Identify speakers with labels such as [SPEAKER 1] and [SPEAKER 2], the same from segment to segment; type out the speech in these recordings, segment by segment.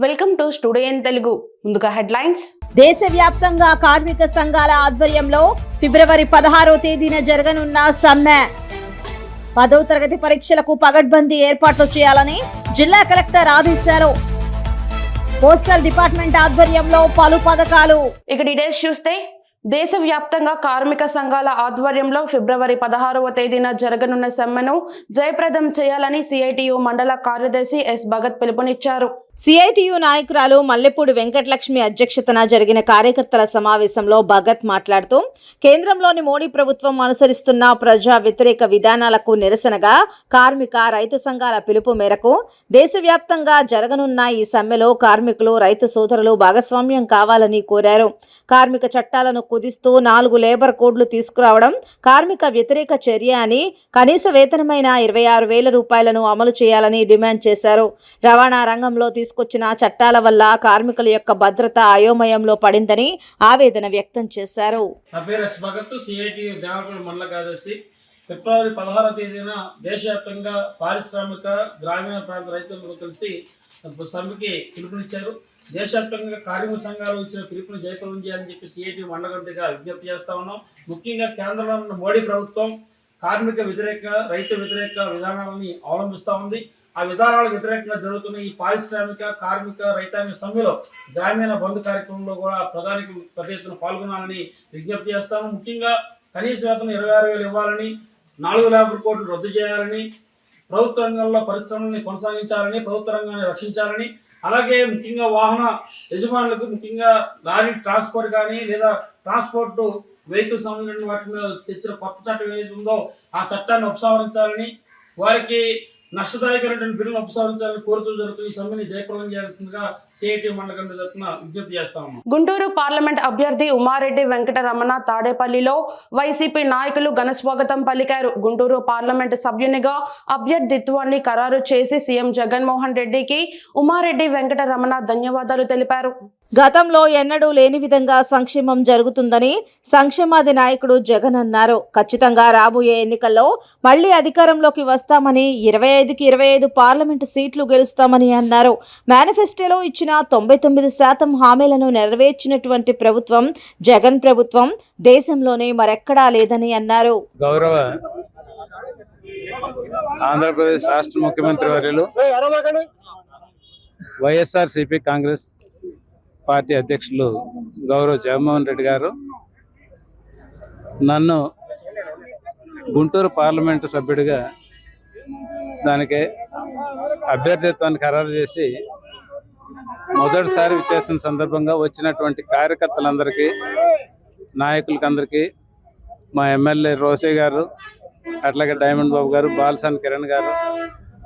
[SPEAKER 1] Welcome to studio in Telugu. ముందుగా headlines.
[SPEAKER 2] దేశవ్యాప్తంగా కార్మిక సంఘాల ఆధ్వర్యంలో ఫిబ్రవరి 16వ తేదీన జరగనున్న సమ్మె. 10వ తరగతి పరీక్షలకు పగడ్బందీ ఏర్పాట్లు చేయాలని జిల్లా కలెక్టర్ ఆదేశాలు. పోస్టల్ డిపార్ట్మెంట్ ఆధ్వర్యంలో పలు పథకాలు.
[SPEAKER 1] ఇక డీటెయిల్స్ చూస్తే దేశవ్యాప్తంగా కార్మిక సంఘాల ఆధ్వర్యంలో ఫిబ్రవరి 16వ తేదీన జరగనున్న సమ్మెను జయప్రదం చేయాలని సిఐటియు మండల కార్యదర్శి ఎస్ భగత్ పిలుపునిచ్చారు.
[SPEAKER 2] సిఐటియు నాయకురాలు మల్లెపూడి వెంకటలక్ష్మి అధ్యక్షతన జరిగిన కార్యకర్తల సమావేశంలో భగత్ మాట్లాడుతూ కేంద్రంలోని మోడీ ప్రభుత్వం అనుసరిస్తున్న ప్రజా వ్యతిరేక విధానాలకు నిరసనగా కార్మిక రైతు సంఘాల పిలుపు మేరకు దేశవ్యాప్తంగా జరగనున్న ఈ సమ్మెలో కార్మికులు రైతు సోదరులు భాగస్వామ్యం కావాలని కోరారు. కార్మిక చట్టాలను కుదిస్తూ 4 లేబర్ కోడ్లు తీసుకురావడం కార్మిక వ్యతిరేక చర్య అని, కనీస వేతనమైన 26,000 రూపాయలను అమలు చేయాలని డిమాండ్ చేశారు. రవాణా రంగంలో తీసుకొచ్చిన చట్టాల వల్ల కార్మికుల యొక్క భద్రత అయోమయంలో పడిందని ఆవేదన వ్యక్తం చేశారు.
[SPEAKER 3] నా పేరు ఎస్ భగత్, సిఐటియు దేవరపల్లి మండల కార్యదర్శి. ఫిబ్రవరి 16వ తేదీన దేశవ్యాప్తంగా పారిశ్రామిక గ్రామీణ ప్రాంత రైతులతో కలిసి సమ్మెకి పిలుపునిచ్చారు. దేశవ్యాప్తంగా కార్మిక సంఘాలు ఇచ్చిన పిలుపుని జయప్రదం చేయాలని చెప్పి సిఐటియు మండల కమిటీగా విజ్ఞప్తి చేస్తా ఉన్నాం. ముఖ్యంగా కేంద్రంలో ఉన్న మోడీ ప్రభుత్వం కార్మిక వ్యతిరేక రైతు వ్యతిరేక విధానాలని అవలంబిస్తూ ఉంది. ఆ విధానాలకు వ్యతిరేకంగా జరుగుతున్న ఈ పారిశ్రామిక కార్మిక రైతాంగ సమ్మెలో గ్రామీణ బంధు కార్యక్రమంలో కూడా ప్రధానికి పెద్ద ఎత్తున పాల్గొనాలని విజ్ఞప్తి చేస్తాను. ముఖ్యంగా కనీస వేతనం 26,000 ఇవ్వాలని, 4 లేబర్ కోడ్లు రద్దు చేయాలని, ప్రభుత్వ రంగంలో పరిశ్రమల్ని కొనసాగించాలని, ప్రభుత్వ రంగాన్ని రక్షించాలని, అలాగే ముఖ్యంగా వాహన యజమానులకు ముఖ్యంగా లారీ ట్రాన్స్పోర్ట్ కానీ లేదా ట్రాన్స్పోర్ట్ వెహికల్ సంబంధించిన వాటి మీద తెచ్చిన కొత్త చట్టం ఏదైతే ఉందో ఆ చట్టాన్ని ఉపసంహరించాలని, వారికి నష్టదాయకమైనటువంటి బిల్లును ఉపసంహరించాలని కోరుతూ జరుగుతున్న ఈ సమ్మెని జయప్రదం చేయాల్సిందిగా సిఐటియు మండల కమిటీ తరఫున విజ్ఞప్తి చేస్తా ఉన్నాం.
[SPEAKER 1] గుంటూరు పార్లమెంట్ అభ్యర్థి ఉమారెడ్డి వెంకటరమణ తాడేపల్లిలో వైసీపీ నాయకులు ఘనస్వాగతం పలికారు. గుంటూరు పార్లమెంట్ సభ్యునిగా అభ్యర్థిత్వాన్ని ఖరారు చేసి సీఎం జగన్మోహన్ రెడ్డికి ఉమారెడ్డి వెంకటరమణ ధన్యవాదాలు తెలిపారు.
[SPEAKER 2] గతంలో ఎన్నడూ లేని విధంగా సంక్షేమం జరుగుతుందని సంక్షేమాది నాయకుడు జగన్ అన్నారు. ఖచ్చితంగా రాబోయే ఎన్నికల్లో మళ్లీ అధికారంలోకి వస్తామని, 25కి 25 పార్లమెంటు సీట్లు గెలుస్తామని అన్నారు. మేనిఫెస్టోలో ఇచ్చిన 99% హామీలను నెరవేర్చినటువంటి ప్రభుత్వం జగన్ ప్రభుత్వం దేశంలోనే మరెక్కడా లేదని అన్నారు.
[SPEAKER 4] గౌరవ ఆంధ్రప్రదేశ్ రాష్ట్ర ముఖ్యమంత్రి వర్యులు వైఎస్ఆర్సీపీ కాంగ్రెస్ పార్టీ అధ్యక్షులు గౌరవ జగన్మోహన్ రెడ్డి గారు నన్ను గుంటూరు పార్లమెంటు సభ్యుడిగా దానికి అభ్యర్థిత్వాన్ని ఖరారు చేసి మొదటిసారి విచ్చేసిన సందర్భంగా వచ్చినటువంటి కార్యకర్తలందరికీ, నాయకులకందరికీ, మా ఎమ్మెల్యే రోసే గారు, అట్లాగే డైమండ్ బాబు గారు, బాలసాని కిరణ్ గారు,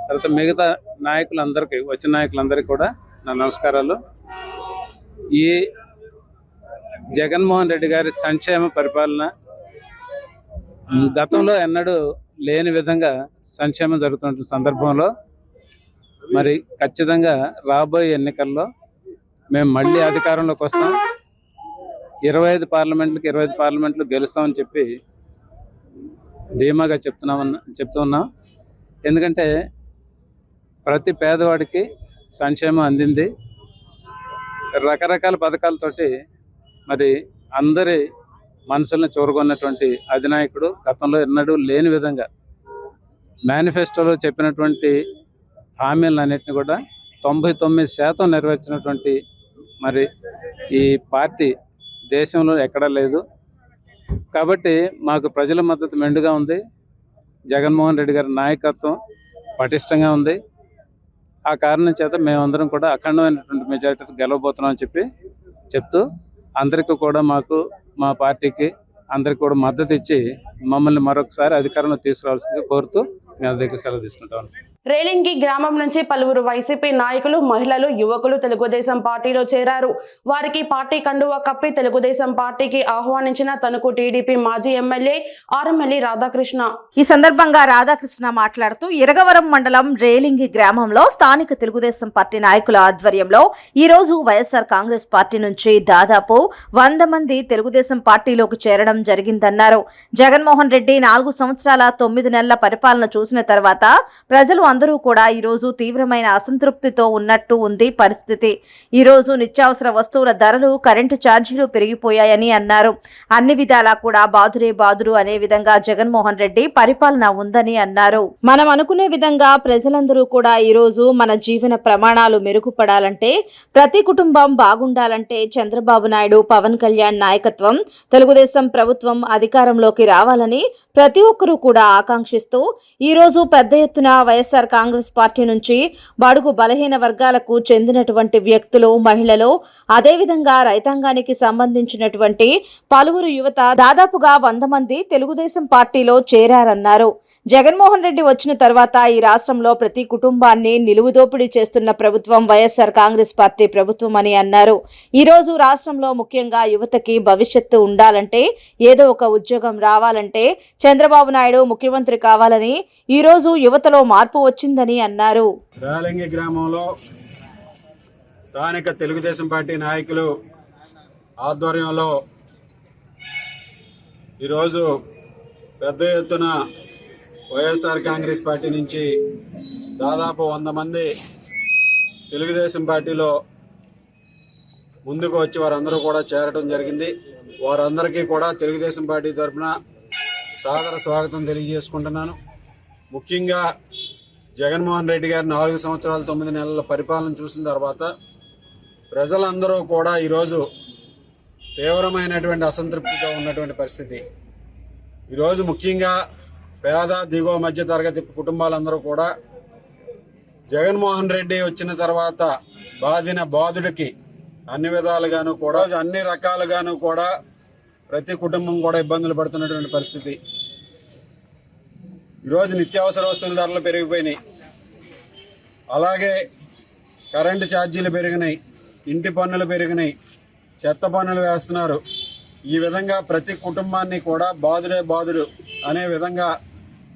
[SPEAKER 4] తర్వాత మిగతా నాయకులందరికీ, వచ్చిన నాయకులందరికీ కూడా నా నమస్కారాలు. ఈ జగన్మోహన్ రెడ్డి గారి సంక్షేమ పరిపాలన గతంలో ఎన్నడూ లేని విధంగా సంక్షేమం జరుగుతున్న సందర్భంలో మరి ఖచ్చితంగా రాబోయే ఎన్నికల్లో మేము మళ్ళీ అధికారంలోకి వస్తాం, 25 పార్లమెంట్లు గెలుస్తామని చెప్పి ధీమాగా చెప్తూ ఉన్నాం. ఎందుకంటే ప్రతి పేదవాడికి సంక్షేమం అందింది. రకరకాల పథకాలతోటి మరి అందరి మనసులను చూరగొన్నటువంటి అధినాయకుడు గతంలో ఎన్నడూ లేని విధంగా మేనిఫెస్టోలో చెప్పినటువంటి హామీలన్నింటినీ కూడా 99% నెరవేర్చినటువంటి మరి ఈ పార్టీ దేశంలో ఎక్కడా లేదు. కాబట్టి మాకు ప్రజల మద్దతు మెండుగా ఉంది. జగన్మోహన్ రెడ్డి గారి నాయకత్వం పటిష్టంగా ఉంది. ఆ కారణం చేత మేమందరం కూడా అఖండమైనటువంటి మెజారిటీతో గెలవబోతున్నామని చెప్తూ అందరికీ కూడా మా పార్టీకి అందరికీ కూడా మద్దతు ఇచ్చి మమ్మల్ని మరొకసారి అధికారంలో తీసుకురావాల్సిందిగా కోరుతూ మేము దగ్గర సెలవు తీసుకుంటాం.
[SPEAKER 1] రేలింగి గ్రామం నుంచి పలువురు వైసీపీ నాయకులు, మహిళలు, యువకులు తెలుగుదేశం పార్టీలో చేరారు. వారికి పార్టీ కండువా కప్పి తెలుగుదేశం పార్టీకి ఆహ్వానించిన తణుకు టీడీపీ మాజీ ఎమ్మెల్యే ఆరంమెల్లి రాధాకృష్ణ.
[SPEAKER 2] ఈ సందర్భంగా రాధాకృష్ణ మాట్లాడుతూ ఇరగవరం మండలం రేలింగి గ్రామంలో స్థానిక తెలుగుదేశం పార్టీ నాయకుల ఆధ్వర్యంలో ఈ రోజు వైఎస్ఆర్ కాంగ్రెస్ పార్టీ నుంచి దాదాపు 100 మంది తెలుగుదేశం పార్టీలోకి చేరడం జరిగిందన్నారు. జగన్మోహన్ రెడ్డి 4 సంవత్సరాల 9 నెలల పరిపాలన చూసి చూసిన తర్వాత ప్రజలు అందరూ కూడా ఈరోజు తీవ్రమైన అసంతృప్తితో ఉన్నట్టు ఉంది పరిస్థితి. ఈరోజు నిత్యావసర వస్తువుల ధరలు, కరెంటు ఛార్జీలు పెరిగిపోయాయని అన్నారు. అన్ని విధాలా కూడా బాదురే బాదురు అనే విధంగా జగన్మోహన్ రెడ్డి పరిపాలన ఉందని అన్నారు. మనం అనుకునే విధంగా ప్రజలందరూ కూడా ఈరోజు మన జీవన ప్రమాణాలు మెరుగుపడాలంటే, ప్రతి కుటుంబం బాగుండాలంటే చంద్రబాబు నాయుడు, పవన్ కళ్యాణ్ నాయకత్వం, తెలుగుదేశం ప్రభుత్వం అధికారంలోకి రావాలని ప్రతి ఒక్కరూ కూడా ఆకాంక్షిస్తూ ఈరోజు పెద్ద ఎత్తున వైఎస్ఆర్ కాంగ్రెస్ పార్టీ నుంచి బడుగు బలహీన వర్గాలకు చెందినటువంటి వ్యక్తులు, మహిళలు, అదేవిధంగా రైతాంగానికి సంబంధించినటువంటి పలువురు యువత దాదాపుగా 100 మంది తెలుగుదేశం పార్టీలో చేరారన్నారు. జగన్మోహన్ రెడ్డి వచ్చిన తర్వాత ఈ రాష్ట్రంలో ప్రతి కుటుంబాన్ని నిలువుదోపిడీ చేస్తున్న ప్రభుత్వం వైఎస్ఆర్ కాంగ్రెస్ పార్టీ ప్రభుత్వం అని అన్నారు. ఈరోజు రాష్ట్రంలో ముఖ్యంగా యువతకి భవిష్యత్తు ఉండాలంటే, ఏదో ఒక ఉద్యోగం రావాలంటే చంద్రబాబు నాయుడు ముఖ్యమంత్రి కావాలని ఈరోజు యువతలో మార్పు వచ్చిందని అన్నారు.
[SPEAKER 5] రాలంగి గ్రామంలో స్థానిక తెలుగుదేశం పార్టీ నాయకులు ఆధ్వర్యంలో ఈరోజు పెద్ద ఎత్తున వైఎస్ఆర్ కాంగ్రెస్ పార్టీ నుంచి దాదాపు 100 మంది తెలుగుదేశం పార్టీలో ముందుకు వచ్చి వారందరూ కూడా చేరడం జరిగింది. వారందరికీ కూడా తెలుగుదేశం పార్టీ తరఫున సాదర స్వాగతం తెలియజేసుకుంటున్నాను. ముఖ్యంగా జగన్మోహన్ రెడ్డి గారు 4 సంవత్సరాల 9 నెలల పరిపాలన చూసిన తర్వాత ప్రజలందరూ కూడా ఈరోజు తీవ్రమైనటువంటి అసంతృప్తితో ఉన్నటువంటి పరిస్థితి. ఈరోజు ముఖ్యంగా పేద, దిగువ మధ్య తరగతి కుటుంబాలందరూ కూడా జగన్మోహన్ రెడ్డి వచ్చిన తర్వాత బాధిన బాధుడికి అన్ని విధాలుగాను కూడా, అన్ని రకాలుగాను కూడా ప్రతి కుటుంబం కూడా ఇబ్బందులు పడుతున్నటువంటి పరిస్థితి. ఈరోజు నిత్యావసర వస్తువుల ధరలు పెరిగిపోయినాయి, అలాగే కరెంటు ఛార్జీలు పెరిగినాయి, ఇంటి పన్నులు పెరిగినాయి, చెత్త పన్నులు వేస్తున్నారు. ఈ విధంగా ప్రతి కుటుంబాన్ని కూడా బాధుడే బాధుడు అనే విధంగా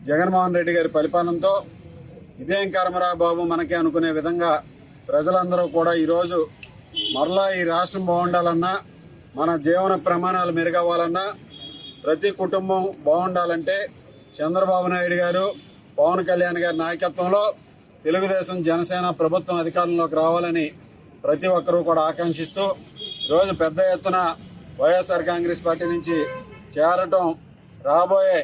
[SPEAKER 5] జగన్మోహన్ రెడ్డి గారి పరిపాలనతో ఇదేం కర్మరా బాబు మనకే అనుకునే విధంగా ప్రజలందరూ కూడా ఈరోజు మరలా ఈ రాష్ట్రం బాగుండాలన్నా, మన జీవన ప్రమాణాలు మెరుగవ్వాలన్నా, ప్రతి కుటుంబం బాగుండాలంటే చంద్రబాబు నాయుడు గారు, పవన్ కళ్యాణ్ గారి నాయకత్వంలో తెలుగుదేశం జనసేన ప్రభుత్వం అధికారంలోకి రావాలని ప్రతి ఒక్కరూ కూడా ఆకాంక్షిస్తూ ఈరోజు పెద్ద ఎత్తున వైఎస్ఆర్ కాంగ్రెస్ పార్టీ నుంచి చేరటం రాబోయే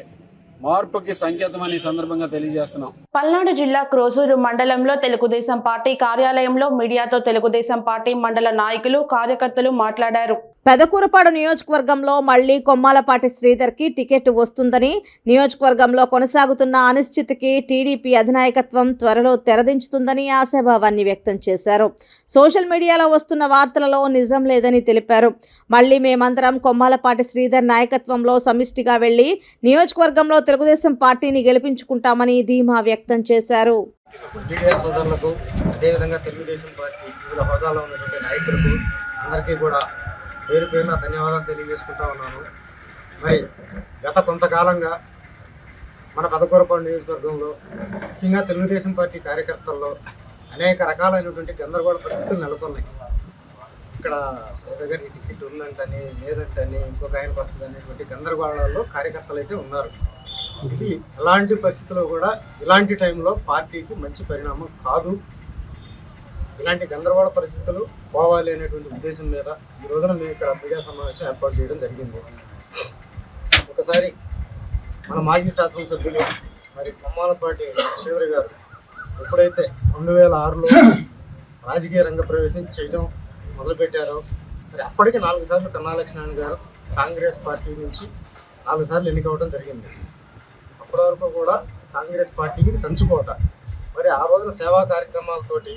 [SPEAKER 5] మార్పుకి సంకేతమని ఈ సందర్భంగా తెలియజేస్తున్నాం.
[SPEAKER 1] పల్నాడు జిల్లా క్రోసూరు మండలంలో తెలుగుదేశం పార్టీ కార్యాలయంలో మీడియాతో తెలుగుదేశం పార్టీ మండల నాయకులు, కార్యకర్తలు మాట్లాడారు.
[SPEAKER 2] పెదకూరపాడు నియోజకవర్గంలో మళ్లీ కొమ్మాలపాటి శ్రీధర్కి టికెట్ వస్తుందని, నియోజకవర్గంలో కొనసాగుతున్న అనిశ్చితికి టీడీపీ అధినాయకత్వం త్వరలో తెరదించుతుందని ఆశాభావాన్ని వ్యక్తం చేశారు. సోషల్ మీడియాలో వస్తున్న వార్తలలో నిజం లేదని తెలిపారు. మళ్లీ మేమందరం కొమ్మాలపాటి శ్రీధర్ నాయకత్వంలో సమిష్టిగా వెళ్లి నియోజకవర్గంలో తెలుగుదేశం పార్టీని గెలిపించుకుంటామని ధీమా వ్యక్తం చేశారు.
[SPEAKER 6] మీడియా సోదరులకు, అదేవిధంగా తెలుగుదేశం పార్టీ వివిధ హోదాలో ఉన్నటువంటి నాయకులకు అందరికీ కూడా పేరు పేరున ధన్యవాదాలు తెలియజేసుకుంటా ఉన్నాను. మరి గత కొంతకాలంగా మన పెదకూరపాడు నియోజకవర్గంలో ముఖ్యంగా తెలుగుదేశం పార్టీ కార్యకర్తల్లో అనేక రకాలైనటువంటి గందరగోళ పరిస్థితులు నెలకొన్నాయి. ఇక్కడ శ్రీధర్ గారికి టికెట్ ఉందంటని, లేదంటని, ఇంకొక ఆయనకు వస్తుంది అనేటువంటి గందరగోళాల్లో కార్యకర్తలు అయితే ఉన్నారు. ఇది ఎలాంటి పరిస్థితుల్లో కూడా ఇలాంటి టైంలో పార్టీకి మంచి పరిణామం కాదు. ఇలాంటి గందరగోళ పరిస్థితులు పోవాలి అనేటువంటి ఉద్దేశం మీద ఈ రోజున మేము ఇక్కడ మీడియా సమావేశం ఏర్పాటు చేయడం జరిగింది. ఒకసారి మన మాజీ శాసనసభ్యులు మరి కొమ్మాలపాటి శ్రీధర్ గారు ఎప్పుడైతే 2006లో రాజకీయ రంగ ప్రవేశం చేయడం మొదలుపెట్టారో, మరి అప్పటికి 4 సార్లు కన్నా లక్ష్మణ్ గారు కాంగ్రెస్ పార్టీ నుంచి 4 సార్లు ఎన్నికవడం జరిగింది. అప్పటి వరకు కూడా కాంగ్రెస్ పార్టీకి కంచుకోట. మరి ఆ రోజున సేవా కార్యక్రమాలతోటి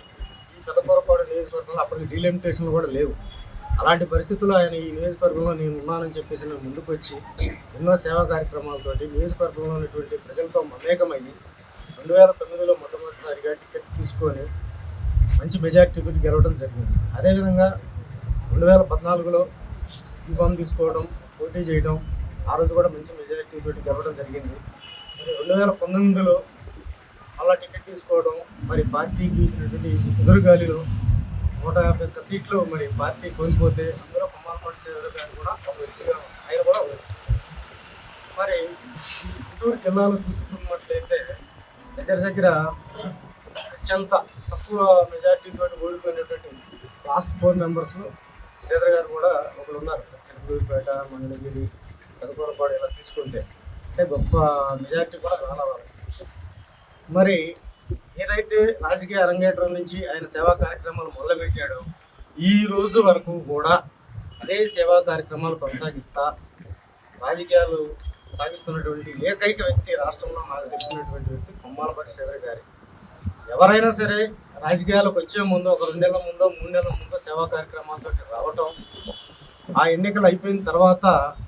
[SPEAKER 6] పెదకూరపాడు నియోజకవర్గంలో అప్పటికి డీలిమిటేషన్లు కూడా లేవు. అలాంటి పరిస్థితుల్లో ఆయన ఈ నియోజకవర్గంలో నేను ఉన్నానని చెప్పేసి నేను ముందుకు వచ్చి ఎన్నో సేవా కార్యక్రమాలతోటి నియోజకవర్గంలో ఉన్నటువంటి ప్రజలతో మమేకమయ్యి 2009లో మొట్టమొదటిసారిగా టికెట్ తీసుకొని మంచి మెజార్టీతో గెలవడం జరిగింది. అదేవిధంగా 2014లో యూనిఫామ్ తీసుకోవడం, పోటీ చేయడం, ఆ రోజు కూడా మంచి మెజార్టీతో గెలవడం జరిగింది. మరి 2019లో అలా టికెట్ తీసుకోవడం, మరి పార్టీకి ఇచ్చినటువంటి ఎదురుగాలిలో 151 సీట్లు మరి పార్టీ కోల్పోతే అందులో కొమ్మాలపాటి శ్రీధర్ గారు కూడా ఒక వ్యక్తిగా ఆయన కూడా మరి గుంటూరు జిల్లాలో చూసుకున్నట్లయితే దగ్గర అత్యంత తక్కువ మెజార్టీతో ఓడిపోయినటువంటి లాస్ట్ 4 మెంబర్స్లో శ్రీధర్ గారు కూడా ఒకరు ఉన్నారు. చిలకలూరిపేట, మంగళగిరి, పెదకూరపాడు ఇలా తీసుకుంటే అంటే గొప్ప మెజార్టీ కూడా రావాలి. మరి ఏదైతే రాజకీయ అరంగేట్రం నుంచి ఆయన సేవా కార్యక్రమాలు మొదలుపెట్టాడో ఈ రోజు వరకు కూడా అదే సేవా కార్యక్రమాలు కొనసాగిస్తా రాజకీయాలు సాగిస్తున్నటువంటి ఏకైక వ్యక్తి రాష్ట్రంలో నాకు తెలిసినటువంటి వ్యక్తి కొమ్మాలపాటి శ్రీధర్ గారి. ఎవరైనా సరే రాజకీయాలకు వచ్చే ముందు ఒక 2 నెలల ముందో 3 నెలల ముందో సేవా కార్యక్రమాలతో రావటం, ఆ ఎన్నికలు అయిపోయిన తర్వాత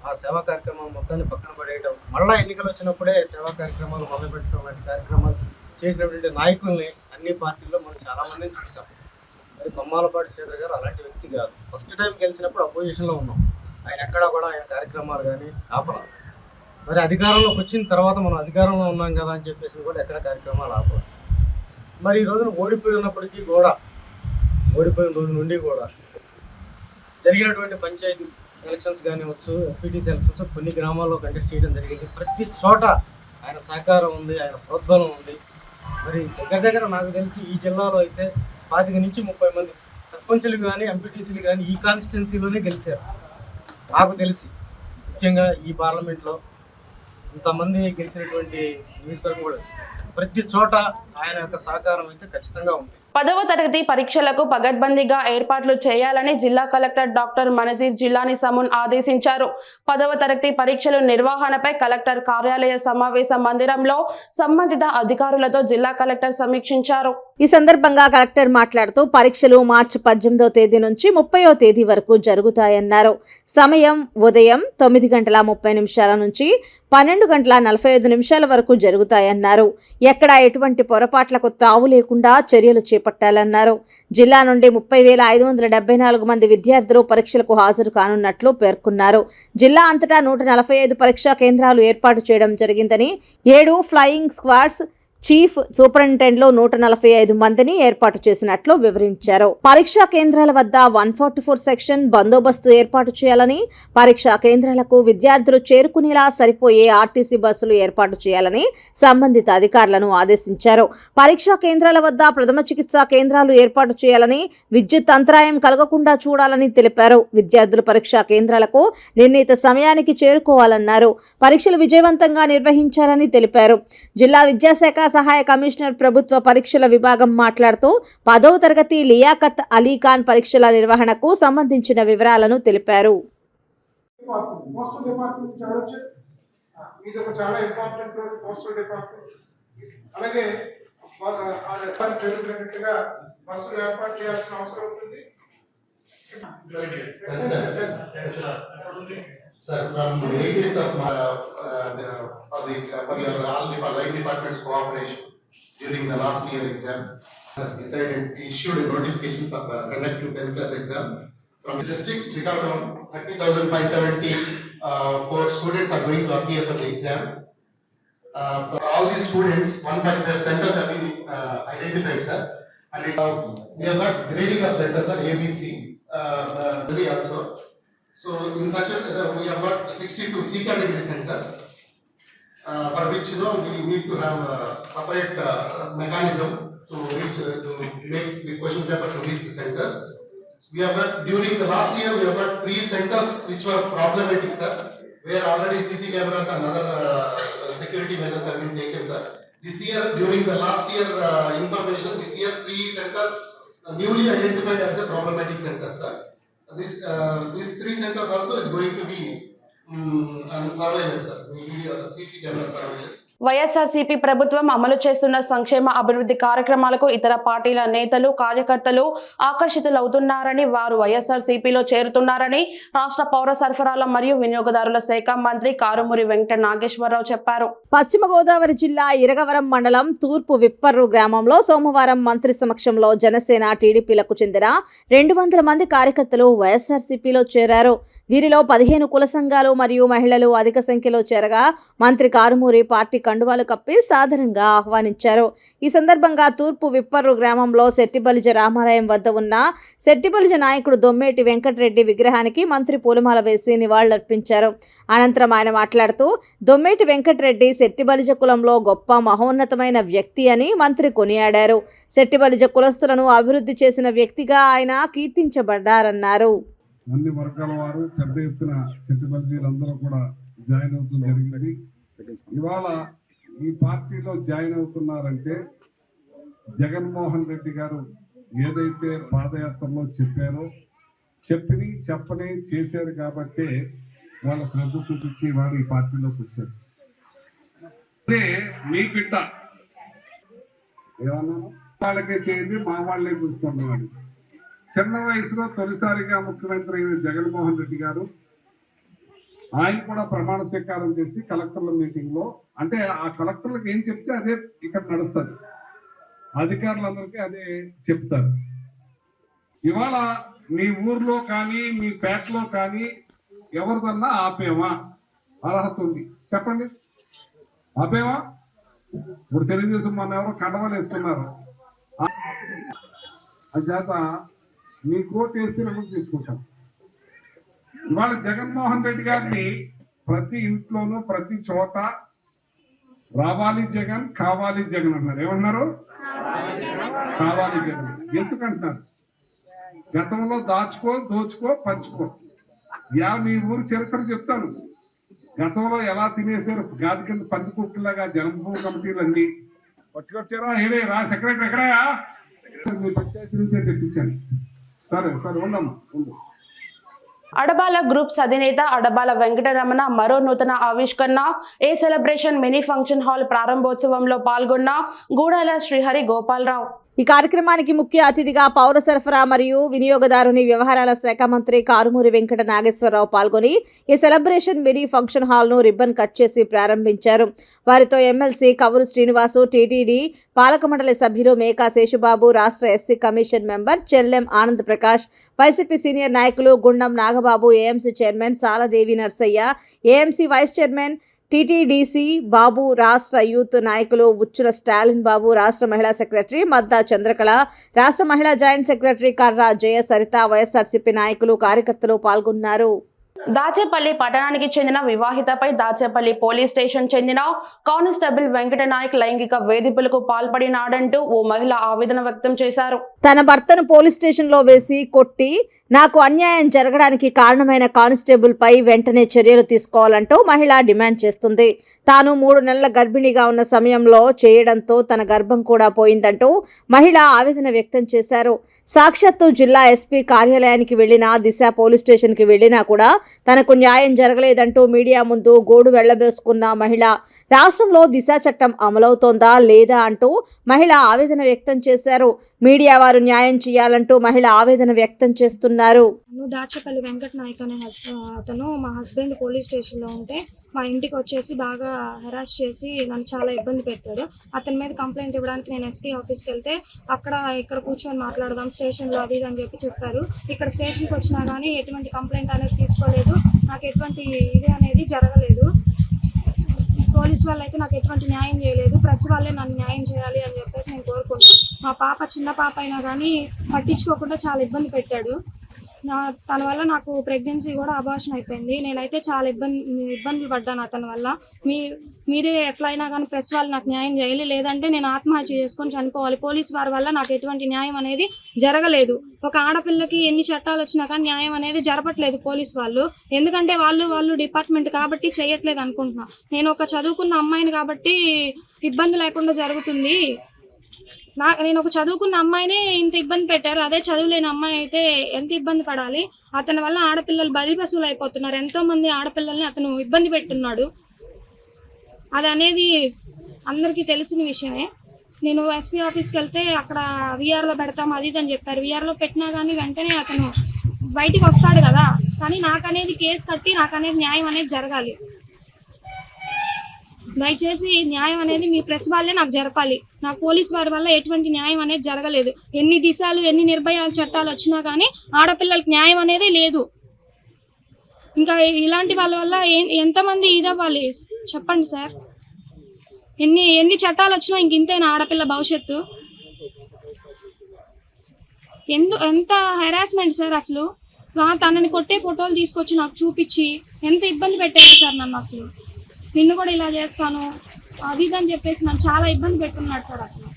[SPEAKER 6] ఆ సేవా కార్యక్రమం మొత్తాన్ని పక్కన పడేయడం, మళ్ళీ ఎన్నికలు వచ్చినప్పుడే సేవా కార్యక్రమాలు మొదలుపెట్టడం లాంటి కార్యక్రమాలు చేసినటువంటి నాయకుల్ని అన్ని పార్టీల్లో మనం చాలామందిని చూసాం. మరి కొమ్మాలపాటి శ్రీధర్ గారు అలాంటి వ్యక్తి కాదు. ఫస్ట్ టైం గెలిచినప్పుడు అపోజిషన్లో ఉన్నాం, ఆయన ఎక్కడా కూడా ఆయన కార్యక్రమాలు కానీ ఆపలేదు. మరి అధికారంలోకి వచ్చిన తర్వాత మనం అధికారంలో ఉన్నాం కదా అని చెప్పేసి కూడా ఎక్కడ కార్యక్రమాలు ఆపలేదు. మరి ఈ రోజున ఓడిపోయినప్పటికీ కూడా ఓడిపోయిన రోజు నుండి కూడా జరిగినటువంటి పంచాయతీ ఎలక్షన్స్ కానివచ్చు, ఎంపీటీసీ ఎలక్షన్స్ కొన్ని గ్రామాల్లో కంటెస్ట్ చేయడం జరిగింది. ప్రతి చోట ఆయన సహకారం ఉంది, ఆయన ప్రోద్బలం ఉంది. మరి దగ్గర నాకు తెలిసి ఈ జిల్లాలో అయితే 25 నుంచి 30 మంది సర్పంచులు కానీ ఎంపీటీసీలు కానీ ఈ కాన్స్టిట్యున్సీలోనే గెలిచారు నాకు తెలిసి. ముఖ్యంగా ఈ పార్లమెంట్లో ఇంతమంది గెలిచినటువంటి నియోజకవర్గం కూడా ప్రతి చోట ఆయన యొక్క సహకారం అయితే ఖచ్చితంగా ఉంది.
[SPEAKER 1] 10వ తరగతి పరీక్షలకు పగడ్బందీగా ఏర్పాట్లు చేయాలని జిల్లా కలెక్టర్ డాక్టర్ మనజీర్ జిల్లాని సమూన్ ఆదేశించారు. 10వ తరగతి పరీక్షల నిర్వహణపై కలెక్టర్ కార్యాలయ సమావేశ మందిరంలో సంబంధిత అధికారులతో జిల్లా కలెక్టర్ సమీక్షించారు.
[SPEAKER 2] ఈ సందర్భంగా కలెక్టర్ మాట్లాడుతూ పరీక్షలు మార్చి 18వ తేదీ నుంచి 30వ తేదీ వరకు జరుగుతాయన్నారు. సమయం ఉదయం 9:30 నుంచి 12:45 వరకు జరుగుతాయన్నారు. ఎక్కడ ఎటువంటి పొరపాట్లకు తావు లేకుండా చర్యలు చేపట్టాలన్నారు. జిల్లా నుండి 30,574 మంది విద్యార్థులు పరీక్షలకు హాజరు కానున్నట్లు పేర్కొన్నారు. జిల్లా అంతటా 145 పరీక్షా కేంద్రాలు ఏర్పాటు చేయడం జరిగిందని, 7 ఫ్లయింగ్ స్క్వాడ్స్, చీఫ్ సూపరింటెండెంట్లు 145 మందిని ఏర్పాటు చేసినట్లు వివరించారు. పరీక్షా కేంద్రాల వద్ద 144 సెక్షన్ బందోబస్తు ఏర్పాటు చేయాలని, పరీక్షా కేంద్రాలకు విద్యార్థులు చేరుకునేలా సరిపోయే ఆర్టీసీ బస్సులు ఏర్పాటు చేయాలని సంబంధిత అధికారులను ఆదేశించారు. పరీక్షా కేంద్రాల వద్ద ప్రథమ చికిత్సా కేంద్రాలు ఏర్పాటు చేయాలని, విద్యుత్ అంతరాయం కలగకుండా చూడాలని తెలిపారు. విద్యార్థులు పరీక్షా కేంద్రాలకు నిర్ణీత సమయానికి చేరుకోవాలన్నారు. పరీక్షలు విజయవంతంగా నిర్వహించాలని తెలిపారు. జిల్లా విద్యాశాఖ సహాయ కమిషనర్ ప్రభుత్వ పరీక్షల విభాగం మాట్లాడుతూ 10వ తరగతి లియాఖత్ అలీ ఖాన్ పరీక్షల నిర్వహణకు సంబంధించిన వివరాలను తెలిపారు.
[SPEAKER 7] Sir, from 18th of for your all line departments cooperation during the last year exam, has decided issued a notification for conducting 10th class exam from district Srikakulam. 30,574 students are going to appear for the exam. All these students, 155 centers have been identified, sir, and we have got grading of centers, sir, ABC, also. So in such a we have got 62 C category centers, for which we need to have a separate mechanism to reach to make the question paper to reach the centers. We have got during the last year we have got 3 centers which were problematic, sir, where already CC cameras and other security measures have been taken, sir. This year during the last year information, this year 3 centers newly identified as a problematic centers, sir. These 3 centers also is going to be surveillance, sir. We need CC camera surveillance.
[SPEAKER 1] YSRCP ప్రభుత్వం అమలు చేస్తున్న సంక్షేమ అభివృద్ధి కార్యక్రమాలకు ఇతర పార్టీల నేతలు, కార్యకర్తలు ఆకర్షితులవుతున్నారని, వారు వైఎస్ఆర్సీపీలో చేరుతున్నారని రాష్ట్ర పౌర సరఫరాల మరియు వినియోగదారుల శాఖ మంత్రి కారుమూరి వెంకట నాగేశ్వరరావు చెప్పారు.
[SPEAKER 2] పశ్చిమ గోదావరి జిల్లా ఇరగవరం మండలం తూర్పు విప్పర్రు గ్రామంలో సోమవారం మంత్రి సమక్షంలో జనసేన, టీడీపీలకు చెందిన 200 మంది కార్యకర్తలు వైఎస్ఆర్సీపీలో చేరారు. వీరిలో 15 కుల సంఘాలు మరియు మహిళలు అధిక సంఖ్యలో చేరగా మంత్రి కారుమూరి పార్టీ కండువాలు కప్పి సాదరంగా ఆహ్వానించారు. ఈ సందర్భంగా తూర్పు విప్పర్రు గ్రామంలో శెట్టిబలిజ రామాలయం వద్ద ఉన్న శెట్టిబలిజ నాయకుడు దొమ్మేటి వెంకటరెడ్డి విగ్రహానికి మంత్రి పూలమాల వేసి నివాళులర్పించారు. అనంతరం ఆయన మాట్లాడుతూ దొమ్మేటి వెంకటరెడ్డి శెట్టిబలిజ కులంలో గొప్ప మహోన్నతమైన వ్యక్తి అని మంత్రి కొనియాడారు. శెట్టిబలిజ కులస్తులను అభివృద్ధి చేసిన వ్యక్తిగా ఆయన కీర్తించబడ్డారన్నారు.
[SPEAKER 8] అన్ని వర్గాల వారు పెద్ద ఎత్తున చెట్టుబల్జీలందరూ కూడా జాయిన్ అవుతుంది జరిగింది. ఇవాళ ఈ పార్టీలో జాయిన్ అవుతున్నారంటే జగన్మోహన్ రెడ్డి గారు ఏదైతే పాదయాత్రలో చెప్పారో చెప్పని చేశారు కాబట్టి వాళ్ళ శ్రద్ధ చూపించి వారు ఈ పార్టీలోకి వచ్చారు. అదే మీ బిడ్డ ఏమన్నా వాళ్ళకే చేయండి, మా వాళ్ళే చూసుకుంటున్నాడు. చిన్న వయసులో తొలిసారిగా ముఖ్యమంత్రి అయిన జగన్మోహన్ రెడ్డి గారు ఆయన కూడా ప్రమాణ స్వీకారం చేసి కలెక్టర్ల మీటింగ్ లో, అంటే ఆ కలెక్టర్లకు ఏం చెప్తే అదే ఇక్కడ నడుస్తుంది, అధికారులందరికీ అదే చెప్తారు. ఇవాళ మీ ఊర్లో కానీ మీ పేటలో కానీ ఎవరిదన్నా ఆపేమా? అర్హత ఉంది చెప్పండి, ఆపేమా? ఇప్పుడు తెలుగుదేశం మన ఎవరో కండవలు వేస్తున్నారు, చేత మీ కోట్ వేసి రెండు తీసుకుంటాం. ఇవాళ జగన్మోహన్ రెడ్డి గారిని ప్రతి ఇంట్లోనూ ప్రతి చోట రావాలి జగన్, కావాలి జగన్ అన్నారు. ఏమన్నారు? కావాలి జగన్. ఎందుకంటున్నారు? గతంలో దోచుకో పంచుకో. మీ ఊరు చరిత్ర చెప్తాను. గతంలో ఎలా తినేసారు గాది కింద పందికుక్కలాగా జన్మభూమి కమిటీలు అన్ని వచ్చారా? ఏడే రా సెక్రటరీ ఎక్కడయా? మీ పంచాయతీ నుంచే తెప్పించాను. సరే ఉండమ్మా ఉండు.
[SPEAKER 1] అడబాల గ్రూప్స్ అధినేత అడబాల వెంకటరమణ మరో నూతన ఆవిష్కరణ ఏ సెలబ్రేషన్ మినీ ఫంక్షన్ హాల్ ప్రారంభోత్సవంలో పాల్గొన్న గూడాల శ్రీహరి గోపాలరావు.
[SPEAKER 2] ఈ కార్యక్రమానికి ముఖ్య అతిథిగా పౌర సరఫరా మరియు వినియోగదారుని వ్యవహారాల శాఖ మంత్రి కారుమూరి వెంకట నాగేశ్వరరావు పాల్గొని ఈ సెలబ్రేషన్ మినీ ఫంక్షన్ హాల్ను రిబ్బన్ కట్ చేసి ప్రారంభించారు. వారితో ఎమ్మెల్సీ కవురు శ్రీనివాసు, టీటీడీ పాలక మండలి సభ్యులు మేకా శేషుబాబు, రాష్ట్ర SC commission member Chellem Anand Prakash, YCP senior నాయకులు Gundam Nagababu, AMC chairman Saladevi Narsaiah, AMC vice chairman TTDC Babu, రాష్ట్ర యూత్ నాయకులు ఉచ్చుల స్టాలిన్ బాబు, రాష్ట్ర మహిళా సెక్రటరీ మద్దా చంద్రకళ, రాష్ట్ర మహిళా జాయింట్ సెక్రటరీ కర్రా జయ సరిత, వైఎస్ఆర్సీపీ నాయకులు కార్యకర్తలు పాల్గొన్నారు.
[SPEAKER 1] దాచేపల్లి పట్టణానికి చెందిన వివాహితపై దాచేపల్లి పోలీస్ స్టేషన్ చెందిన కానిస్టేబుల్ వెంకట నాయక్ లైంగిక వేధింపులకు పాల్పడినాడంటూ ఓ మహిళ ఆవేదన వ్యక్తం చేశారు.
[SPEAKER 2] తన భర్తను పోలీస్ స్టేషన్లో వేసి కొట్టి నాకు అన్యాయం జరగడానికి కారణమైన కానిస్టేబుల్ పై వెంటనే చర్యలు తీసుకోవాలంటూ మహిళ డిమాండ్ చేస్తుంది. తాను 3 నెలల గర్భిణిగా ఉన్న సమయంలో చేయడంతో తన గర్భం కూడా పోయిందంటూ మహిళ ఆవేదన వ్యక్తం చేశారు. సాక్షాత్తు జిల్లా ఎస్పీ కార్యాలయానికి వెళ్లినా, దిశ పోలీస్ స్టేషన్కి వెళ్లినా కూడా తనకు న్యాయం జరగలేదంటూ మీడియా ముందు గోడు వెళ్లబోసుకున్న మహిళ రాష్ట్రంలో దిశ చట్టం అమలవుతోందా లేదా అంటూ మహిళ ఆవేదన వ్యక్తం చేశారు. మీడియా వారు న్యాయం చేయాలంటూ మహిళ ఆవేదన వ్యక్తం చేస్తున్నారు.
[SPEAKER 9] దాచేపల్లి వెంకట నాయక్ అనే అతను మా హస్బెండ్ పోలీస్ స్టేషన్లో ఉంటే మా ఇంటికి వచ్చేసి బాగా హెరాస్ చేసి నన్ను చాలా ఇబ్బంది పెట్టాడు. అతని మీద కంప్లైంట్ ఇవ్వడానికి నేను ఎస్పీ ఆఫీస్కి వెళ్తే ఇక్కడ కూర్చొని మాట్లాడదాం స్టేషన్లో అది ఇది అని చెప్పారు. ఇక్కడ స్టేషన్కి వచ్చినా కానీ ఎటువంటి కంప్లైంట్ అనేది తీసుకోలేదు, నాకు ఎటువంటి ఇది అనేది జరగలేదు. పోలీస్ వాళ్ళు అయితే నాకు ఎటువంటి న్యాయం చేయలేదు, ప్రెస్ వాళ్ళే నన్ను న్యాయం చేయాలి అని చెప్పేసి నేను కోరుకుంటాను. మా పాప చిన్న పాప అయినా కానీ పట్టించుకోకుండా చాలా ఇబ్బంది పెట్టాడు. తన వల్ల నాకు ప్రెగ్నెన్సీ కూడా అబార్షన్ అయిపోయింది. నేనైతే చాలా ఇబ్బందులు పడ్డాను అతని వల్ల. మీరే ఎట్లయినా కానీ ప్రెస్ వాళ్ళు నాకు న్యాయం చేయాలి, లేదంటే నేను ఆత్మహత్య చేసుకొని చనిపోవాలి. పోలీస్ వారి వల్ల నాకు ఎటువంటి న్యాయం అనేది జరగలేదు. ఒక ఆడపిల్లకి ఎన్ని చట్టాలు వచ్చినా కానీ న్యాయం అనేది జరపట్లేదు పోలీస్ వాళ్ళు. ఎందుకంటే వాళ్ళు డిపార్ట్మెంట్ కాబట్టి చేయట్లేదు అనుకుంటున్నా. నేను ఒక చదువుకున్న అమ్మాయిని కాబట్టి ఇబ్బంది లేకుండా జరుగుతుంది. నేను ఒక చదువుకున్న అమ్మాయిని ఇంత ఇబ్బంది పెట్టారు, అదే చదువులేని అమ్మాయి అయితే ఎంత ఇబ్బంది పడాలి. అతని వల్ల ఆడపిల్లలు బలి పశువులు అయిపోతున్నారు. ఎంతో మంది ఆడపిల్లల్ని అతను ఇబ్బంది పెట్టున్నాడు. అది అనేది అందరికీ తెలిసిన విషయమే. నేను ఎస్పీ ఆఫీస్కి వెళ్తే అక్కడ వీఆర్లో పెడతాం అది ఇది అని చెప్పారు. వీఆర్లో పెట్టినా కానీ వెంటనే అతను బయటికి వస్తాడు కదా, కానీ నాకు అనేది కేసు కట్టి నాకు అనేది న్యాయం అనేది జరగాలి. దయచేసి న్యాయం అనేది మీ ప్రెస్ వాళ్ళే నాకు జరపాలి. నాకు పోలీస్ వారి వల్ల ఎటువంటి న్యాయం అనేది జరగలేదు. ఎన్ని దిశాలు ఎన్ని నిర్భయాల చట్టాలు వచ్చినా కానీ ఆడపిల్లలకి న్యాయం అనేది లేదు. ఇంకా ఇలాంటి వాళ్ళ వల్ల ఎంతమంది ఇదవ్వాలి చెప్పండి సార్. ఎన్ని చట్టాలు వచ్చినా ఇంక ఇంతేనా ఆడపిల్ల భవిష్యత్తు? ఎంత హెరాస్మెంట్ సార్ అసలు. తనని కొట్టే ఫోటోలు తీసుకొచ్చి నాకు చూపించి ఎంత ఇబ్బంది పెట్టారు సార్ నన్ను. అసలు నిన్ను కూడా ఇలా చేస్తాను అది ఇది అని చెప్పేసి నన్ను చాలా ఇబ్బంది పెట్టున్నాడు సార్. అసలు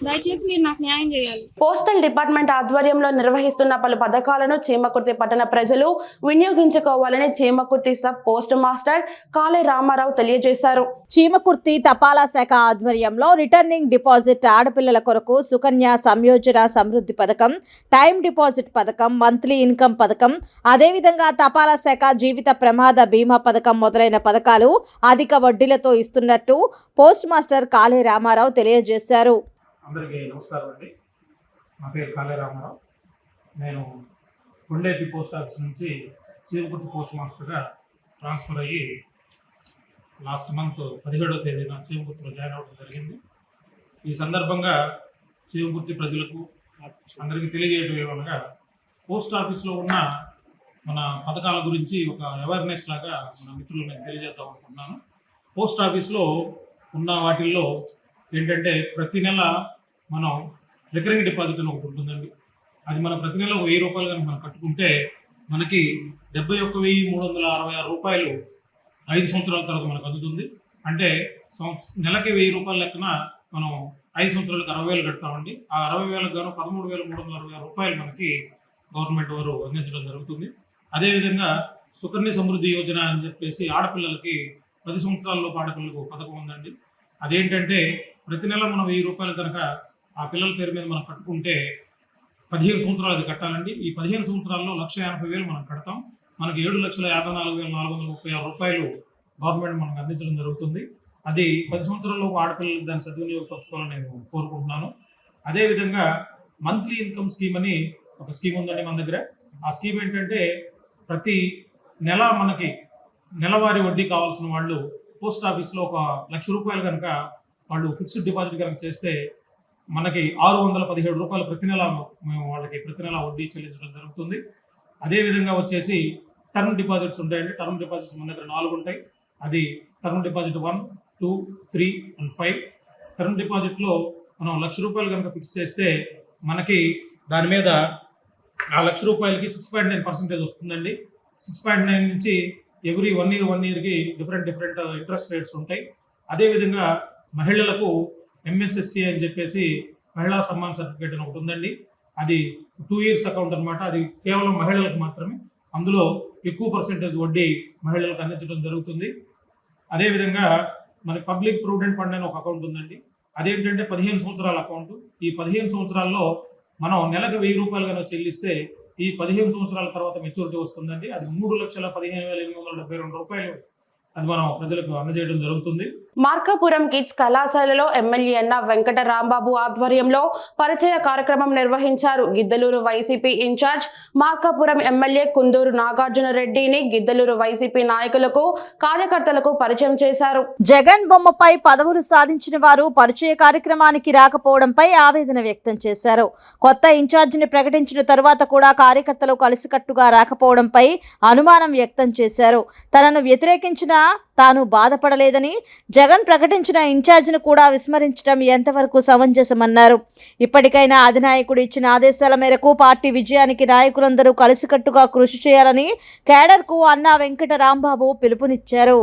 [SPEAKER 9] దయచేసి మీరు నాకు న్యాయం చేయాలి.
[SPEAKER 1] పోస్టల్ డిపార్ట్మెంట్ ఆధ్వర్యంలో నిర్వహిస్తున్న పలు పథకాలను చీమకుర్తి పట్టణ ప్రజలు వినియోగించుకోవాలని Chimakurthi sub post master కాళే Ramarao తెలియజేశారు.
[SPEAKER 2] చీమకుర్తి తపాలా శాఖ ఆధ్వర్యంలో రిటర్నింగ్ డిపాజిట్ ఆడపిల్లల కొరకు సుకన్య సంయోజన సమృద్ధి పథకం, టైం డిపాజిట్ పథకం, మంత్లీ ఇన్కమ్ పథకం, అదేవిధంగా తపాలా శాఖ జీవిత ప్రమాద బీమా పథకం మొదలైన పథకాలు అధిక వడ్డీలతో ఇస్తున్నట్టు పోస్ట్ మాస్టర్ కాళే రామారావు తెలియజేశారు.
[SPEAKER 10] అందరికీ నమస్కారం అండి. నా పేరు కాళే రామారావు. నేను కొండేపి పోస్ట్ ఆఫీస్ నుంచి చీమకుర్తి పోస్ట్ మాస్టర్గా ట్రాన్స్ఫర్ అయ్యి లాస్ట్ మంత్ 17వ తేదీన చీమకుర్తిలో జాయిన్ అవ్వడం జరిగింది. ఈ సందర్భంగా చీమకుర్తి ప్రజలకు అందరికీ తెలియజేయడం ఏమనగా, పోస్ట్ ఆఫీస్లో ఉన్న మన పథకాల గురించి ఒక అవేర్నెస్ లాగా మన మిత్రులు నేను తెలియజేద్దాం అనుకుంటున్నాను. పోస్ట్ ఆఫీస్లో ఉన్న వాటిల్లో ఏంటంటే ప్రతి నెల మనం రికరింగ్ డిపాజిట్ అని ఒకటి ఉంటుందండి. అది మనం ప్రతి నెల 1000 రూపాయలు కనుక మనం కట్టుకుంటే మనకి 71,366 రూపాయలు 5 సంవత్సరాల తర్వాత మనకు అందుతుంది. అంటే నెలకి 1000 రూపాయల లెక్కన మనం 5 సంవత్సరాలకు 60,000 కడతామండి. ఆ 60,000 గాను 13,360 రూపాయలు మనకి గవర్నమెంట్ వారు అందించడం జరుగుతుంది. అదేవిధంగా సుకన్య సమృద్ధి యోజన అని చెప్పేసి ఆడపిల్లలకి 10 సంవత్సరాలలోపు ఆడపిల్లలకు పథకం ఉందండి. అదేంటంటే ప్రతి నెల మనం 1000 రూపాయలు కనుక ఆ పిల్లల పేరు మీద మనం కట్టుకుంటే 15 సంవత్సరాలు అది కట్టాలండి. ఈ 15 సంవత్సరాల్లో 1,80,000 మనం కడతాం. మనకి 7,54,436 రూపాయలు గవర్నమెంట్ మనకు అందించడం జరుగుతుంది. అది 10 సంవత్సరాల్లో ఆడపిల్లలకు దాన్ని సద్వినియోగపరచుకోవాలని నేను కోరుకుంటున్నాను. అదేవిధంగా మంత్లీ ఇన్కమ్ స్కీమ్ అని ఒక స్కీమ్ ఉందండి మన దగ్గర. ఆ స్కీమ్ ఏంటంటే ప్రతి నెల మనకి నెలవారీ వడ్డీ కావాల్సిన వాళ్ళు పోస్ట్ ఆఫీస్లో 1,00,000 రూపాయలు కనుక వాళ్ళు ఫిక్స్డ్ డిపాజిట్ కనుక చేస్తే మనకి 617 రూపాయలు ప్రతి నెల మేము వాళ్ళకి ప్రతి నెల వడ్డీ చెల్లించడం జరుగుతుంది. అదేవిధంగా వచ్చేసి టర్మ్ డిపాజిట్స్ ఉంటాయండి. టర్మ్ డిపాజిట్స్ మన దగ్గర 4 ఉంటాయి. అది టర్మ్ డిపాజిట్ 1, 2, 3 and 5. టర్మ్ డిపాజిట్లో మనం 1,00,000 రూపాయలు కనుక ఫిక్స్ చేస్తే మనకి దాని మీద ఆ 1,00,000 రూపాయలకి 6.9% వస్తుందండి. 6.9 నుంచి ఎవ్రీ 1 ఇయర్కి డిఫరెంట్ ఇంట్రెస్ట్ రేట్స్ ఉంటాయి. అదేవిధంగా మహిళలకు MSSC అని చెప్పేసి మహిళా సమ్మాన్ సర్టిఫికేట్ అని ఒకటి ఉందండి. అది 2 years అకౌంట్ అనమాట. అది కేవలం మహిళలకు మాత్రమే. అందులో ఎక్కువ పర్సెంటేజ్ వడ్డీ మహిళలకు అందించడం జరుగుతుంది. అదేవిధంగా మనకి పబ్లిక్ ప్రొవిడెంట్ ఫండ్ అని ఒక అకౌంట్ ఉందండి. అదేంటంటే 15 సంవత్సరాల అకౌంట్. ఈ 15 సంవత్సరాల్లో మనం నెలకు 1000 రూపాయలు కనుక చెల్లిస్తే ఈ 15 సంవత్సరాల తర్వాత మెచ్యూరిటీ వస్తుందండి. అది 3,15,872 రూపాయలు అది మనం ప్రజలకు అందజేయడం జరుగుతుంది.
[SPEAKER 1] మార్కాపురం కిడ్స్ కళాశాలలో ఎమ్మెల్యే అన్న వెంకట రాంబాబు ఆధ్వర్యంలో పరిచయ కార్యక్రమం నిర్వహించారు. గిద్దలూరు వైసీపీ ఇన్ఛార్జ్, మార్కాపురం ఎమ్మెల్యే కుందూరు నాగార్జున రెడ్డిని గిద్దలూరు వైసీపీ నాయకులకు, కార్యకర్తలకు పరిచయం చేశారు.
[SPEAKER 2] జగన్ బొమ్మపై పదవులు సాధించిన వారు పరిచయ కార్యక్రమానికి రాకపోవడంపై ఆవేదన వ్యక్తం చేశారు. కొత్త ఇన్ఛార్జిని ప్రకటించిన తరువాత కూడా కార్యకర్తలు కలిసికట్టుగా రాకపోవడంపై అనుమానం వ్యక్తం చేశారు. తనను వ్యతిరేకించిన తాను బాధపడలేదని, జగన్ ప్రకటించిన ఇన్ఛార్జిని కూడా విస్మరించడం ఎంతవరకు సమంజసమన్నారు. ఇప్పటికైనా అధినాయకుడు ఇచ్చిన ఆదేశాల మేరకు పార్టీ విజయానికి నాయకులందరూ కలిసికట్టుగా కృషి చేయాలని కేడర్కు అన్నా వెంకట రాంబాబు పిలుపునిచ్చారు.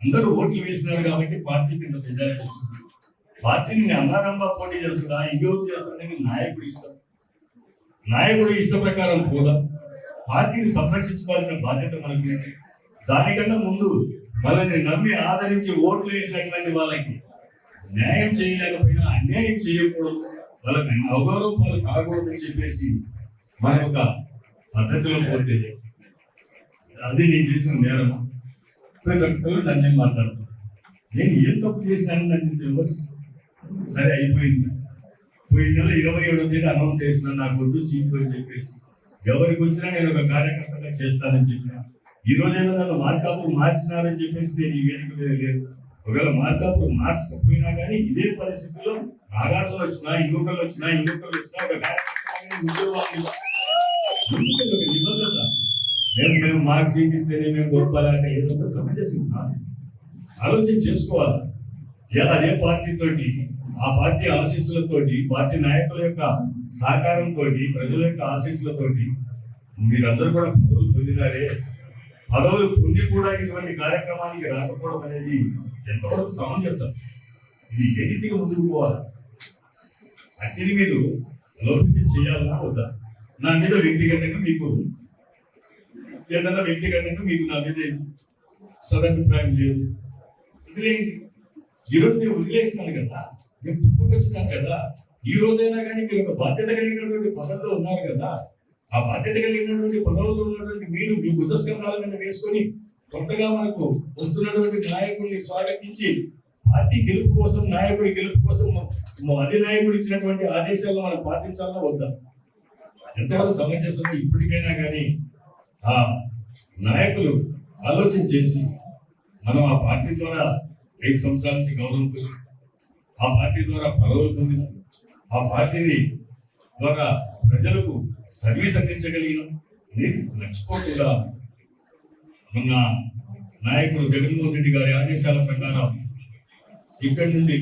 [SPEAKER 11] అందరూ ఓట్లు వేసినారు కాబట్టి పార్టీకి ఇంత మెజారిటీ వచ్చింది. పార్టీని అన్నారంబా పోటీ చేస్తుందా, ఇంకెవరు చేస్తారనేది నాయకుడు ఇష్ట ప్రకారం పోదా. పార్టీని సంరక్షించుకోవాల్సిన బాధ్యత మనకి. దానికన్నా ముందు మనల్ని నమ్మి ఆదరించి ఓట్లు వేసినటువంటి వాళ్ళకి న్యాయం చేయలేకపోయినా అన్యాయం చేయకూడదు, వాళ్ళకి అవగౌరవం పాలు కాకూడదు అని చెప్పేసి మన ఒక పద్ధతిలో పోతే అది నేను చేసిన నేరమా? ప్రతి ఒక్కరు నన్నే మాట్లాడుతాను. నేను ఏం తప్పు చేసినానని నన్ను విమర్శిస్తాను. సరే అయిపోయింది. పోయిన నెల 27వ తేదీ అనౌన్స్ చేసిన నాకు వద్దు సీటు అని చెప్పేసి, ఎవరికి వచ్చినా నేను ఒక కార్యకర్తగా చేస్తానని చెప్పిన. ఈ రోజు ఏదో నన్ను మార్కాపురం మార్చినారని చెప్పేసి నేను ఈ వేదిక మీద లేదు. ఒకవేళ మార్కాపురం మార్చకపోయినా కానీ ఇదే పరిస్థితుల్లో నాగార్జున వచ్చినా, ఇంకొకరు వచ్చినా ఒక కార్యకర్త మేము మాకు సీట్ ఇస్తేనే మేము గొప్ప లేక ఏదంటే సమంజసం కాదు. ఆలోచన చేసుకోవాలి. ఇలా అదే పార్టీతోటి, ఆ పార్టీ ఆశీస్సులతోటి, పార్టీ నాయకుల యొక్క సహకారంతో, ప్రజల యొక్క ఆశీస్సులతోటి మీరందరూ కూడా పదవులు పొందినారే. పదవులు పొంది కూడా ఇటువంటి కార్యక్రమానికి రాకపోవడం అనేది ఎంతవరకు సమంజసం? ఇది ఏ రీతిగా ముందుకు పోవాలి? పార్టీని మీరు బలోపేతం చేయాలన్నా వద్దా? నా మీద వ్యక్తిగతంగా మీకు ఏదన్నా వ్యక్తిగతంగా మీకు నా మీద సదభిప్రాయం లేదు, వదిలేయండి. ఈరోజు నేను వదిలేస్తున్నాను కదా, నేను పుట్టుకొచ్చినాను కదా. ఈ రోజైనా కానీ మీరు ఒక బాధ్యత కలిగినటువంటి పదవిలో ఉన్నారు కదా. ఆ బాధ్యత కలిగినటువంటి పదవుల్లో ఉన్నటువంటి మీరు మీ భుజస్కంధాల మీద వేసుకొని కొత్తగా మనకు వస్తున్నటువంటి నాయకుడిని స్వాగతించి పార్టీ గెలుపు కోసం, నాయకుడి గెలుపు కోసం అధినాయకుడు ఇచ్చినటువంటి ఆదేశాలను మనం పాటించాలన్నా వద్దా? ఎంతవరకు సమంజసమో ఇప్పటికైనా కానీ ఆ నాయకులు ఆలోచన చేసి మనం ఆ పార్టీ ద్వారా 5 సంవత్సరాల నుంచి గౌరవం పొంది, ఆ పార్టీ ద్వారా పదవులు పొందిన, ఆ పార్టీని ద్వారా ప్రజలకు సర్వీస్ అందించగలిగినాం అనేది మర్చిపోకుండా మొన్న నాయకుడు జగన్మోహన్ రెడ్డి గారి ఆదేశాల ప్రకారం ఇక్కడి నుండి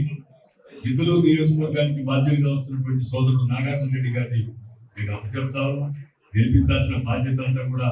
[SPEAKER 11] ఇతరులు నియోజకవర్గానికి బాధ్యులుగా వస్తున్నటువంటి సోదరుడు నాగార్జున రెడ్డి గారిని మీకు అప్పచెప్తా ఉన్నా. గెలిపించాల్సిన బాధ్యత అంతా కూడా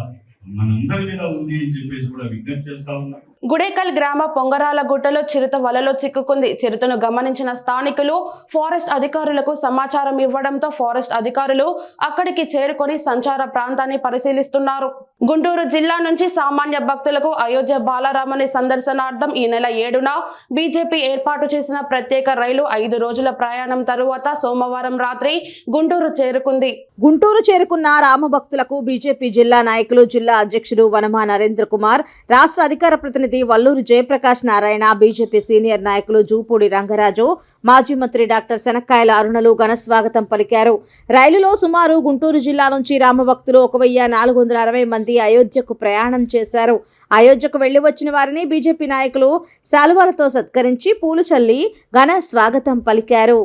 [SPEAKER 11] మనందరి మీద ఉంది అని చెప్పేసి కూడా విజ్ఞప్తి చేస్తా ఉన్నా.
[SPEAKER 1] గుడేకల్ గ్రామ పొంగరాల గుట్టలో చిరుత వలలో చిక్కుకుంది. చిరుతను గమనించిన స్థానికులు ఫారెస్ట్ అధికారులకు సమాచారం ఇవ్వడంతో ఫారెస్ట్ అధికారులు అక్కడికి చేరుకొని సంచార ప్రాంతాన్ని పరిశీలిస్తున్నారు. గుంటూరు జిల్లా నుంచి సామాన్య భక్తులకు అయోధ్య బాలరాముని సందర్శనార్థం ఈ నెల 7న బీజేపీ ఏర్పాటు చేసిన ప్రత్యేక రైలు 5 రోజుల ప్రయాణం తరువాత సోమవారం రాత్రి గుంటూరు చేరుకుంది.
[SPEAKER 2] గుంటూరు చేరుకున్న రామభక్తులకు బీజేపీ జిల్లా నాయకులు, జిల్లా అధ్యక్షుడు వనమా నరేంద్ర కుమార్, రాష్ట్ర అధికార ప్రతినిధి వల్లూరు జయప్రకాష్ నారాయణ, బీజేపీ సీనియర్ నాయకులు జూపూడి రంగరాజు, మాజీ మంత్రి డాక్టర్ శనక్కాయల అరుణలు ఘన స్వాగతం పలికారు. రైలులో సుమారు గుంటూరు జిల్లా నుంచి రామభక్తులు 1460 మంది అయోధ్యకు ప్రయాణం చేశారు. అయోధ్యకు వెళ్లి వచ్చిన వారిని బీజేపీ నాయకులు శాలువాలతో సత్కరించి పూలు చల్లి ఘన స్వాగతం పలికారు.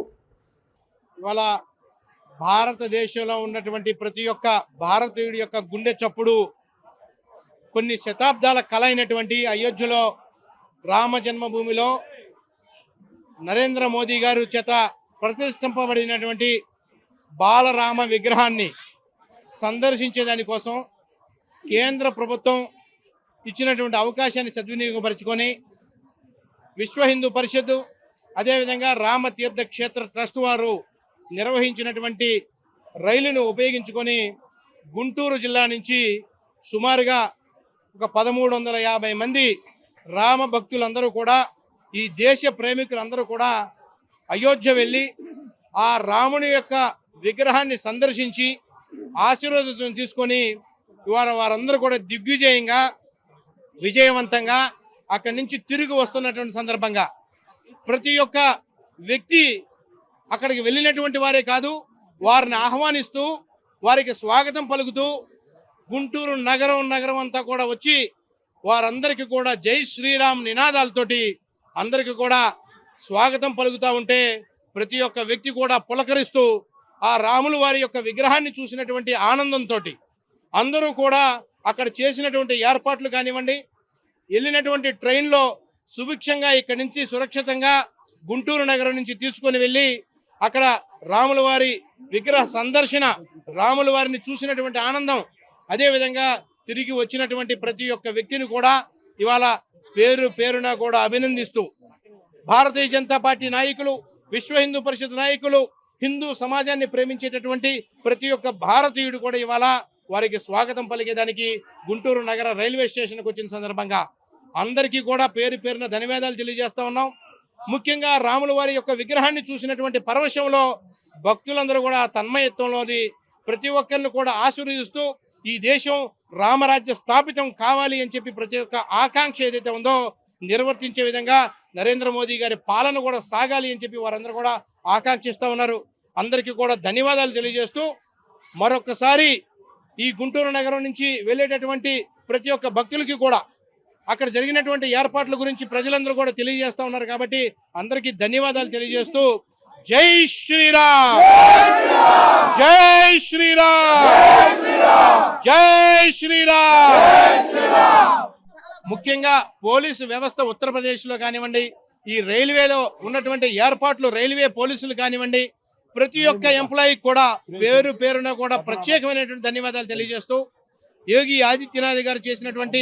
[SPEAKER 12] ఇవాళ భారతదేశంలో ఉన్నటువంటి ప్రతి ఒక్క భారతీయుడి యొక్క గుండె చప్పుడు కొన్ని శతాబ్దాల కళ అయినటువంటి అయోధ్యలో రామ జన్మభూమిలో నరేంద్ర మోదీ గారు చేత ప్రతిష్ఠింపబడినటువంటి బాలరామ విగ్రహాన్ని సందర్శించే దానికోసం కేంద్ర ప్రభుత్వం ఇచ్చినటువంటి అవకాశాన్ని సద్వినియోగపరుచుకొని విశ్వ హిందూ పరిషత్తు, అదేవిధంగా రామతీర్థ క్షేత్ర ట్రస్ట్ వారు నిర్వహించినటువంటి రైలును ఉపయోగించుకొని గుంటూరు జిల్లా నుంచి సుమారుగా ఒక 1350 మంది రామ భక్తులందరూ కూడా, ఈ దేశ ప్రేమికులందరూ కూడా అయోధ్య వెళ్ళి ఆ రాముని యొక్క విగ్రహాన్ని సందర్శించి ఆశీర్వాదం తీసుకొని ఇవాళ వారందరూ కూడా దిగ్విజయంగా, విజయవంతంగా అక్కడి నుంచి తిరిగి వస్తున్నటువంటి సందర్భంగా ప్రతి ఒక్క వ్యక్తి అక్కడికి వెళ్ళినటువంటి వారే కాదు, వారిని ఆహ్వానిస్తూ వారికి స్వాగతం పలుకుతూ గుంటూరు నగరం అంతా కూడా వచ్చి వారందరికీ కూడా జై శ్రీరామ్ నినాదాలతోటి అందరికీ కూడా స్వాగతం పలుకుతూ ఉంటే ప్రతి ఒక్క వ్యక్తి కూడా పులకరిస్తూ ఆ రాములు వారి యొక్క విగ్రహాన్ని చూసినటువంటి ఆనందంతో అందరూ కూడా అక్కడ చేసినటువంటి ఏర్పాట్లు కానివ్వండి, వెళ్ళినటువంటి ట్రైన్లో సుభిక్షంగా ఇక్కడి నుంచి సురక్షితంగా గుంటూరు నగరం నుంచి తీసుకొని వెళ్ళి అక్కడ రాముల వారి విగ్రహ సందర్శన, రాముల వారిని చూసినటువంటి ఆనందం, అదేవిధంగా తిరిగి వచ్చినటువంటి ప్రతి ఒక్క వ్యక్తిని కూడా ఇవాళ పేరున కూడా అభినందిస్తూ భారతీయ జనతా పార్టీ నాయకులు, విశ్వ హిందూ పరిషత్ నాయకులు, హిందూ సమాజాన్ని ప్రేమించేటటువంటి ప్రతి ఒక్క భారతీయుడు కూడా ఇవాళ వారికి స్వాగతం పలికేదానికి గుంటూరు నగర రైల్వే స్టేషన్కి వచ్చిన సందర్భంగా అందరికీ కూడా పేరున ధన్యవాదాలు తెలియజేస్తా ఉన్నాం. ముఖ్యంగా రాముల వారి యొక్క విగ్రహాన్ని చూసినటువంటి పరవశంలో భక్తులందరూ కూడా తన్మయత్వంలోది ప్రతి ఒక్కరిని కూడా ఆశీర్వదిస్తూ ఈ దేశం రామరాజ్య స్థాపితం కావాలి అని చెప్పి ప్రతి ఒక్క ఆకాంక్ష ఏదైతే ఉందో నిర్వర్తించే విధంగా నరేంద్ర మోదీ గారి పాలన కూడా సాగాలి అని చెప్పి వారందరూ కూడా ఆకాంక్షిస్తూ ఉన్నారు. అందరికీ కూడా ధన్యవాదాలు తెలియజేస్తూ మరొకసారి ఈ గుంటూరు నగరం నుంచి వెళ్ళేటటువంటి ప్రతి ఒక్క భక్తులకి కూడా అక్కడ జరిగినటువంటి ఏర్పాట్ల గురించి ప్రజలందరూ కూడా తెలియజేస్తా ఉన్నారు కాబట్టి అందరికీ ధన్యవాదాలు తెలియజేస్తూ జై శ్రీరామ్, జై శ్రీరామ్. జై శ్రీరామ్. ముఖ్యంగా పోలీసు వ్యవస్థ ఉత్తరప్రదేశ్లో కానివ్వండి, ఈ రైల్వేలో ఉన్నటువంటి ఏర్పాట్లు, రైల్వే పోలీసులు కానివ్వండి, ప్రతి ఒక్క ఎంప్లాయీ కూడా పేరు పేరున కూడా ప్రత్యేకమైనటువంటి ధన్యవాదాలు తెలియజేస్తూ యోగి ఆదిత్యనాథ్ గారు చేసినటువంటి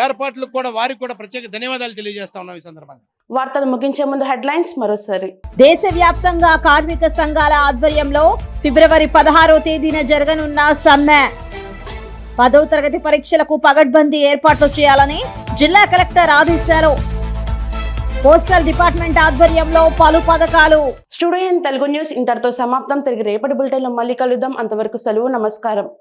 [SPEAKER 12] ఏర్పాట్లకు కూడా వారికి కూడా ప్రత్యేక ధన్యవాదాలు తెలియజేస్తా ఉన్నాం. ఈ సందర్భంగా
[SPEAKER 1] వార్తలు ముగించే ముందు హెడ్లైన్స్ మరోసారి.
[SPEAKER 2] దేశవ్యాప్తంగా కార్మిక సంఘాల ఆధ్వర్యంలో ఫిబ్రవరి 16వ తేదీన జరగనున్న సమ్మె. 10వ తరగతి పరీక్షలకు పగడ్బందీ ఏర్పాట్లు చేయాలని జిల్లా కలెక్టర్ ఆదేశాలు. పోస్టల్ డిపార్ట్మెంట్ ఆధ్వర్యంలో పలు పథకాలు.
[SPEAKER 1] స్టూడియో ఇన్ తెలుగు న్యూస్ ఇంతటితో సమాప్తం. తిరిగి రేపటి బులెటిన్లో మళ్ళీ కలుద్దాం. అంతవరకు సెలవు. నమస్కారం.